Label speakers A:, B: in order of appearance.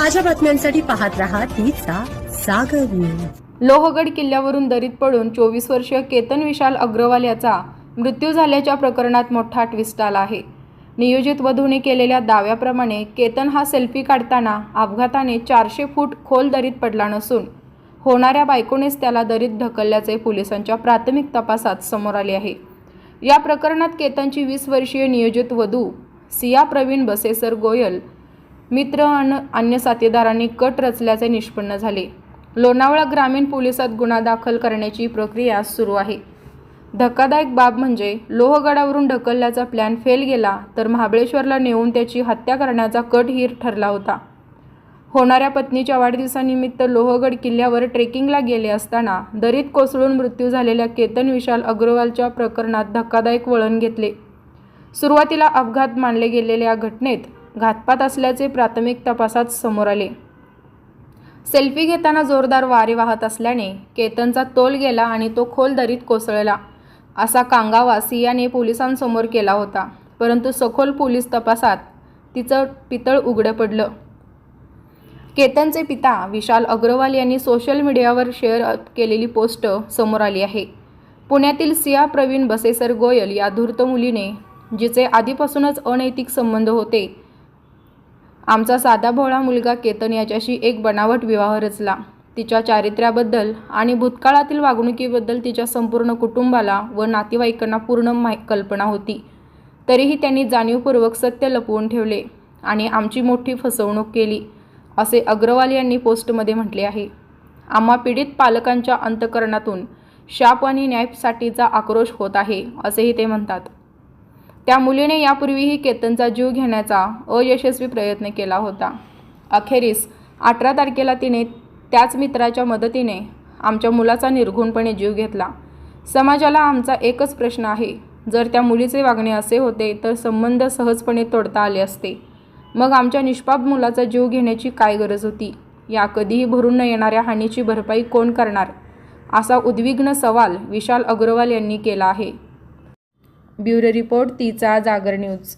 A: ताज्या बातम्यांसाठी पाहत रहा तीचा सागर न्यूज।
B: लोहगड किल्ल्यावरून दरीत पडून 24 वर्षीय केतन विशाल अग्रवाल याचा मृत्यू झाल्याच्या प्रकरणात मोठा ट्विस्ट आला आहे। नियोजित वधूने केलेल्या दाव्याप्रमाणे केतन हा सेल्फी काढताना अपघाताने 400 फूट खोल दरीत पडला नसून होणाऱ्या बायकोनेच त्याला दरीत ढकलल्याचे पोलिसांच्या प्राथमिक तपासात समोर आले आहे। या प्रकरणात केतनची 20 वर्षीय नियोजित वधू सिया प्रवीण बसेसर गोयल मित्र आणि अन्य साथीदारांनी कट रचल्याचे निष्पन्न झाले। लोणावळा ग्रामीण पोलिसात गुन्हा दाखल करण्याची प्रक्रिया सुरू आहे। धक्कादायक बाब म्हणजे लोहगडावरून ढकलल्याचा प्लॅन फेल गेला तर महाबळेश्वरला नेऊन त्याची हत्या करण्याचा कटही ठरला होता। होणाऱ्या पत्नीच्या वाढदिवसानिमित्त लोहगड किल्ल्यावर ट्रेकिंगला गेले असताना दरीत कोसळून मृत्यू झालेल्या केतन विशाल अग्रवालच्या प्रकरणात धक्कादायक वळण घेतले। सुरुवातीला अपघात मानले गेलेल्या घटनेत घातपात असल्याचे प्राथमिक तपासात समोर आले। सेल्फी घेताना जोरदार वारे वाहत असल्याने केतनचा तोल गेला आणि तो खोल दरीत कोसळला असा कांगावा सियाने पोलिसांसमोर केला होता। परंतु सखोल पोलीस तपासात तिचं पितळ उघडं पडलं। केतनचे पिता विशाल अग्रवाल यांनी सोशल मीडियावर शेअर केलेली पोस्ट समोर आली आहे। पुण्यातील सिया प्रवीण बसेसर गोयल या धूर्त मुलीने जिचे आधीपासूनच अनैतिक संबंध होते, आमचा साधा भोळा मुलगा केतन याच्याशी एक बनावट विवाह रचला। तिच्या चारित्र्याबद्दल आणि भूतकाळातील वागणुकीबद्दल तिच्या संपूर्ण कुटुंबाला व नातेवाईकांना पूर्ण कल्पना होती। तरीही त्यांनी जाणीवपूर्वक सत्य लपवून ठेवले आणि आमची मोठी फसवणूक केली, असे अग्रवाल यांनी पोस्टमध्ये म्हटले आहे। आम्हा पीडित पालकांच्या अंतःकरणातून शाप आणि न्यायासाठीचा आक्रोश होत आहे, असेही ते म्हणतात। त्या मुलीने यापूर्वीही केतनचा जीव घेण्याचा अयशस्वी प्रयत्न केला होता। अखेरीस 18 तारखेला तिने त्याच मित्राच्या मदतीने आमच्या मुलाचा निर्घृणपणे जीव घेतला। समाजाला आमचा एकच प्रश्न आहे, जर त्या मुलीचे वागणे असे होते तर संबंध सहजपणे तोडता आले असते, मग आमच्या निष्पाप मुलाचा जीव घेण्याची काय गरज होती? या कधीही भरून न येणाऱ्या हानीची भरपाई कोण करणार, असा उद्विग्न सवाल विशाल अग्रवाल यांनी केला आहे। ब्युरो रिपोर्ट तीचा जागर न्यूज।